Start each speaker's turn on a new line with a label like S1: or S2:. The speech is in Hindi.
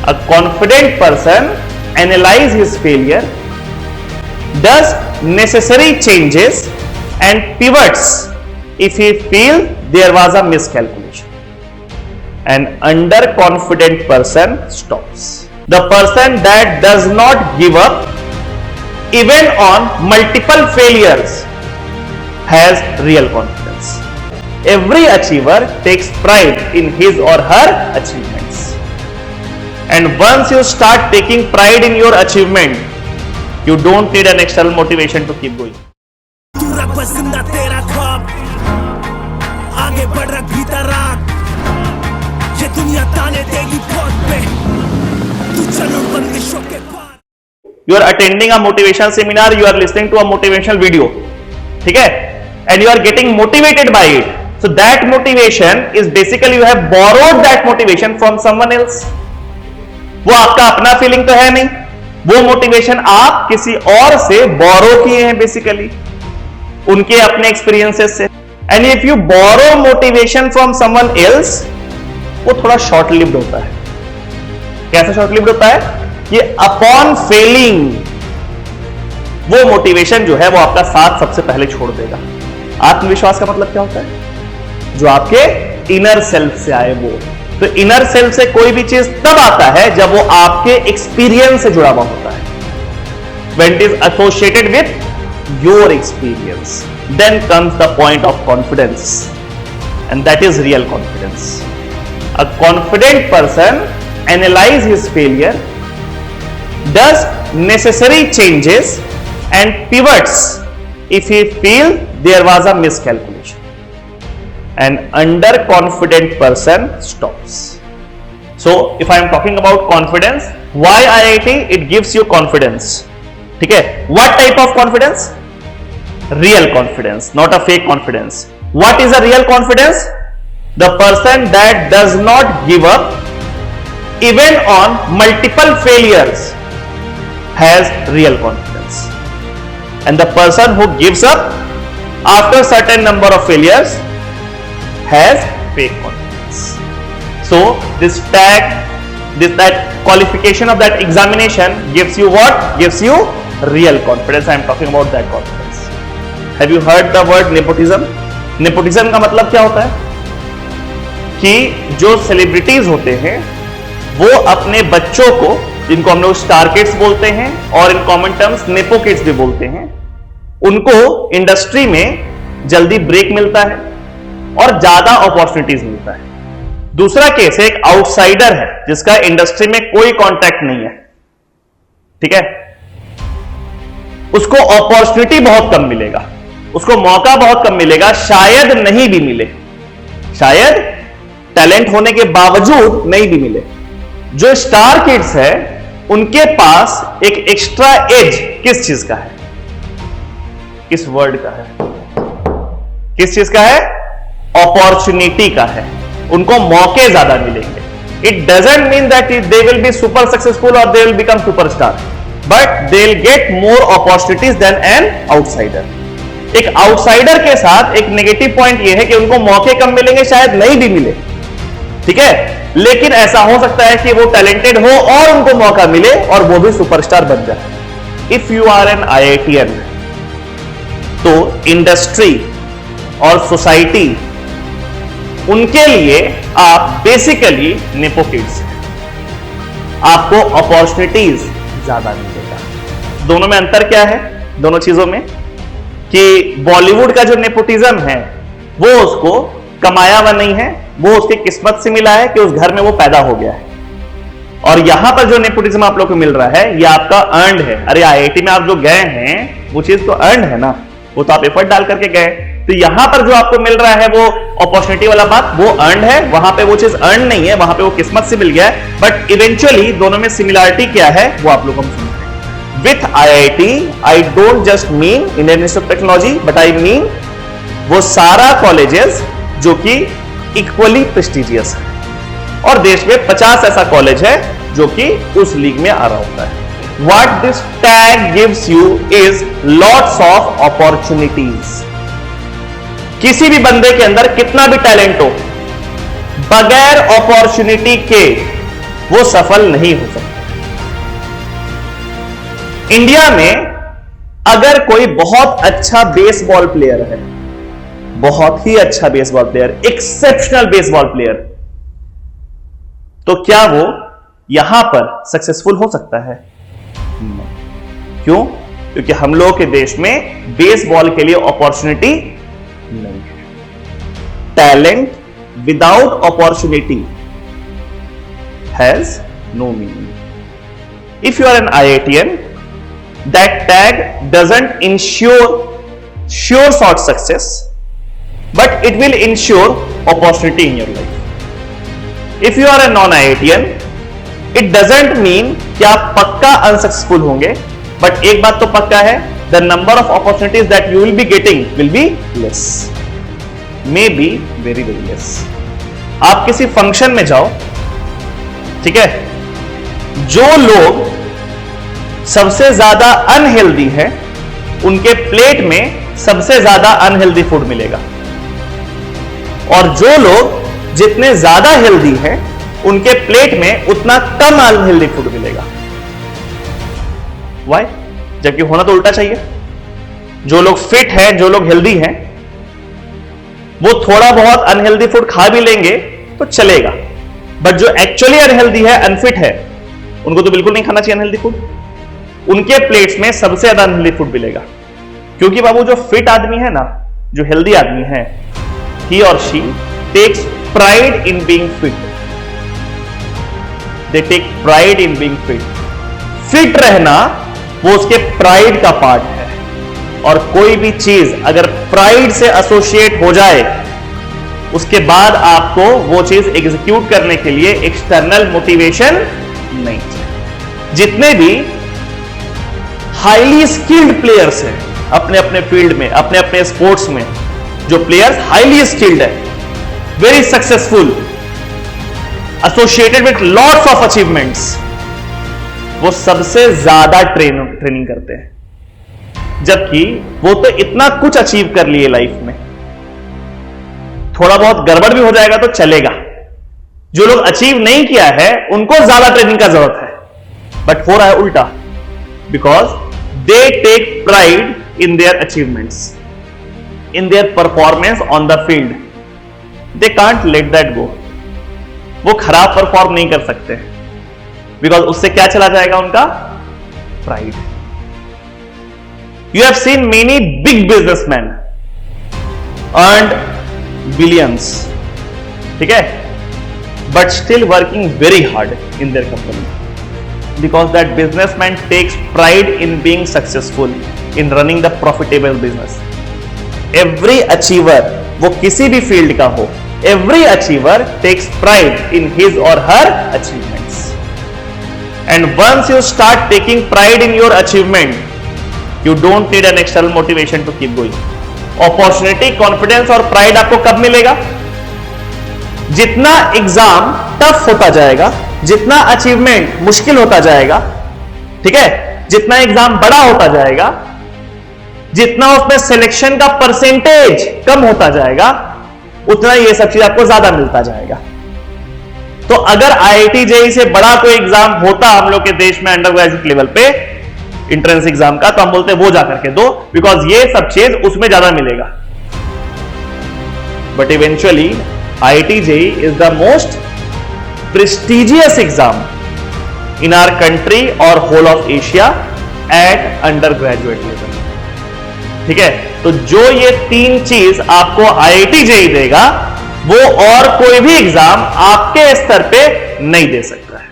S1: A confident person analyzes his failure, does necessary changes and pivots if he feels there was a miscalculation. An underconfident person stops. The person that does not give up even on multiple failures has real confidence. Every achiever takes pride in his or her achievements. And once you start taking pride in your achievement, you don't need an external motivation to keep going. You are attending a motivation seminar, you are listening to a motivational video, ठीक है, and you are getting motivated by it. So that motivation is basically you have borrowed that motivation from someone else. वो आपका अपना फीलिंग तो है नहीं, वो मोटिवेशन आप किसी और से बोरो किए हैं बेसिकली, उनके अपने एक्सपीरियंसेस से. And if you borrow motivation from someone else, वो थोड़ा शॉर्ट लिव्ड होता है. कैसा शॉर्ट लिव्ड होता है कि अपॉन फेलिंग वो मोटिवेशन जो है वो आपका साथ सबसे पहले छोड़ देगा. आत्मविश्वास का मतलब क्या होता है? जो आपके इनर सेल्फ से आए वो. तो इनर सेल्फ से कोई भी चीज तब आता है जब वो आपके एक्सपीरियंस से जुड़ा हुआ होता है. When it is associated with your experience, then comes the point of confidence, and that is real confidence. A confident person analyzes his failure, does necessary changes and pivots if he feels there was a miscalculation. An underconfident person stops. So if I am talking about confidence, why IIT? It gives you confidence. ठीक है? What type of confidence? Real confidence, not a fake confidence. What is a real confidence? The person that does not give up even on multiple failures has real confidence. And the person who gives up after certain number of failures has fake confidence. So this tag, that qualification of that examination gives you what? Gives you real confidence. I am talking about that confidence. Have you heard the word nepotism? Nepotism का मतलब क्या होता है? कि जो सेलिब्रिटीज होते हैं वो अपने बच्चों को, जिनको हम लोग स्टार किड्स बोलते हैं और in common terms nepo kids भी बोलते हैं, उनको इंडस्ट्री में जल्दी ब्रेक मिलता है और ज्यादा अपॉर्चुनिटीज मिलता है. दूसरा केस है, एक आउटसाइडर है जिसका इंडस्ट्री में कोई कांटेक्ट नहीं है, ठीक है, उसको अपॉर्चुनिटी बहुत कम मिलेगा, उसको मौका बहुत कम मिलेगा, शायद नहीं भी मिले, शायद टैलेंट होने के बावजूद नहीं भी मिले. जो स्टार किड्स है उनके पास एक एक्स्ट्रा एज किस चीज का है? किस वर्ड का है? किस चीज का है? अपॉर्चुनिटी का है. उनको मौके ज्यादा मिलेंगे. It doesn't mean that they will be super successful और they will become superstar, but they will get more opportunities than an outsider. एक आउटसाइडर के साथ एक नेगेटिव पॉइंट यह है कि उनको मौके कम मिलेंगे, शायद नहीं भी मिले, ठीक है, लेकिन ऐसा हो सकता है कि वो टैलेंटेड हो और उनको मौका मिले और वो भी सुपरस्टार बन जाए. If you are an IITian, तो इंडस्ट्री और सोसाइटी, उनके लिए आप बेसिकली नेपो किड्स हैं. आपको अपॉर्चुनिटीज ज्यादा मिलेगा. दोनों में अंतर क्या है? दोनों चीजों में कि बॉलीवुड का जो नेपोटिज्म है वो उसको कमाया हुआ नहीं है, वो उसकी किस्मत से मिला है कि उस घर में वो पैदा हो गया है. और यहां पर जो नेपोटिज्म आप लोग को मिल रहा है ये आपका अर्न्ड है. अरे IIT में आप जो गए हैं वो चीज तो अर्न्ड है ना, वो तो आप एफर्ट डाल करके गए. तो यहां पर जो आपको मिल रहा है वो अपॉर्चुनिटी वाला बात, वो अर्न्ड है. वहां पे वो चीज अर्न नहीं है, वहां पे वो किस्मत से मिल गया है. बट इवेंचुअली दोनों में सिमिलरिटी क्या है वो आप लोग को समझते हैं. With IIT I don't just mean Indian institute of technology, but I mean वो सारा कॉलेजेस जो कि इक्वली प्रेस्टिजियस है. और देश में 50 ऐसा कॉलेज है जो कि उस लीग में आ रहा होता है. What this tag gives you is lots of opportunities. किसी भी बंदे के अंदर कितना भी टैलेंट हो, बगैर अपॉर्चुनिटी के वो सफल नहीं हो सकता। इंडिया में अगर कोई बहुत अच्छा बेसबॉल प्लेयर है, बहुत ही अच्छा baseball player, exceptional baseball player, तो क्या वो यहां पर सक्सेसफुल हो सकता है? क्यों? क्योंकि हम लोग के देश में बेसबॉल के लिए अपॉर्चुनिटी नहीं है। Talent without opportunity has no meaning. If you are an IITian, that tag doesn't ensure sure shot success, but it will ensure opportunity in your life. If you are a non-IITian, it doesn't mean कि आप पक्का unsuccessful होंगे, but एक बात तो पक्का है, the number of opportunities that you will be getting will be less, may be very very less. आप किसी फंक्शन में जाओ, ठीक है, जो लोग सबसे ज्यादा अनहेल्दी है उनके प्लेट में सबसे ज्यादा अनहेल्दी फूड मिलेगा, और जो लोग जितने ज्यादा हेल्दी हैं उनके प्लेट में उतना कम अनहेल्दी फूड मिलेगा। व्हाई? जबकि होना तो उल्टा चाहिए। जो लोग फिट हैं, जो लोग हेल्दी हैं, वो थोड़ा बहुत अनहेल्दी फूड खा भी लेंगे तो चलेगा, बट जो एक्चुअली अनहेल्दी है, अनफिट है, उनको तो बिल्कुल नहीं खाना चाहिए अनहेल्दी फूड। उनके प्लेट्स में सबसे ज्यादा अनहेल्दी फूड मिलेगा, क्योंकि बाबू जो फिट आदमी है ना, जो हेल्दी आदमी है, ही और she takes pride in being fit. They take pride in being fit. Fit रहना वो उसके प्राइड का पार्ट है, और कोई भी चीज अगर प्राइड से एसोसिएट हो जाए, उसके बाद आपको वो चीज एग्जीक्यूट करने के लिए एक्सटर्नल मोटिवेशन नहीं चाहिए। जितने भी हाईली स्किल्ड प्लेयर्स हैं अपने अपने फील्ड में, अपने अपने स्पोर्ट्स में, जो प्लेयर्स हाईली स्किल्ड है, very successful, associated with lots of achievements, वो सबसे ज्यादा ट्रेनिंग करते हैं। जबकि वो तो इतना कुछ अचीव कर लिए लाइफ में, थोड़ा बहुत गड़बड़ भी हो जाएगा तो चलेगा। जो लोग अचीव नहीं किया है उनको ज्यादा ट्रेनिंग का जरूरत है, बट हो रहा है उल्टा, because they take pride in their achievements, in their performance on the field. They can't let that go. वो खराब परफॉर्म नहीं कर सकते, बिकॉज उससे क्या चला जाएगा? उनका pride. You have seen many big businessmen earned billions, ठीक है, but still working very hard in their company. Because that businessman takes pride in being successful in running the profitable business. Every achiever, वो किसी भी फील्ड का हो, every achiever takes pride in his or her achievements. And once you start taking pride in your achievement, you don't need an external motivation to keep going. Opportunity, confidence और pride आपको कब मिलेगा? जितना एग्जाम टफ होता जाएगा, जितना अचीवमेंट मुश्किल होता जाएगा, ठीक है, जितना एग्जाम बड़ा होता जाएगा, जितना उसमें सिलेक्शन का परसेंटेज कम होता जाएगा, उतना ये सब चीज आपको ज्यादा मिलता जाएगा। तो अगर IIT JEE से बड़ा कोई एग्जाम होता हम लोग के देश में अंडर ग्रेजुएट लेवल पे, एंट्रेंस एग्जाम का, तो हम बोलते वो जा करके दो, बिकॉज ये सब चीज उसमें ज्यादा मिलेगा। But eventually IIT JEE is the most prestigious exam in our country or whole of Asia at undergraduate level. ठीक है, तो जो ये तीन चीज आपको IIT JEE देगा, वो और कोई भी एग्जाम आपके स्तर पे नहीं दे सकता है।